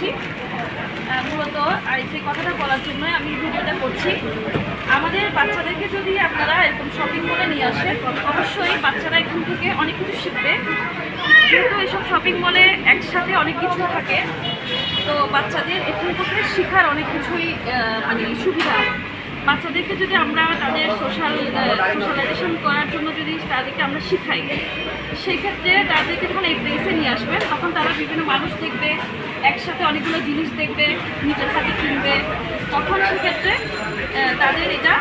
আসছি মূলত আর সেই কথাটা বলার জন্যই আমি ভিডিওটা করছি। আমাদের বাচ্চাদেরকে যদি আপনারা এরকম শপিং মলে নিয়ে আসেন, অবশ্যই বাচ্চারা এখান থেকে অনেক কিছু শিখবে। যেহেতু এইসব শপিং মলে একসাথে অনেক কিছু থাকে, তো বাচ্চাদের এখান থেকে শেখার অনেক কিছুই মানে সুবিধা। বাচ্চাদেরকে যদি আমরা তাদের সোশ্যালাইজেশন করার জন্য যদি তাদেরকে আমরা শিখাই, সেক্ষেত্রে তাদেরকে যখন এই প্লেসে নিয়ে আসবেন তখন তারা বিভিন্ন মানুষ দেখবে, একসাথে অনেকগুলো জিনিস দেখবে, নিজের হাতে কিনবে, তখন সেক্ষেত্রে তাদের এটা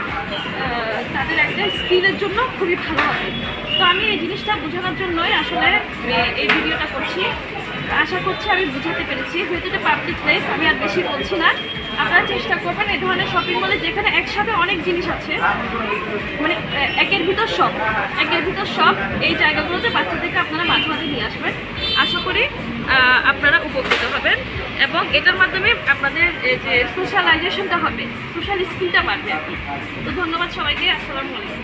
তাদের একটা স্কিলের জন্য খুবই ভালো হবে। তো আমি এই জিনিসটা বোঝানোর জন্যই আসলে এই ভিডিওটা করছি। আশা করছি আমি বুঝাতে পেরেছি। যেহেতু এটা পাবলিক প্লেস, আমি আর বেশি বলছি না। আপনারা চেষ্টা করবেন এই ধরনের শপিং মলে যেখানে একসাথে অনেক জিনিস আছে, মানে একের ভিতর সব এই জায়গাগুলোতে বাচ্চাদেরকে আপনারা মাঝে মাঝে নিয়ে আসবেন। আশা করি আপনারা উপকৃত হবেন এবং এটার মাধ্যমে আপনাদের যে সোশ্যালাইজেশনটা হবে, সোশ্যাল স্কিলটা বাড়বে আর কি। তো ধন্যবাদ সবাইকে। আসসালামু আলাইকুম।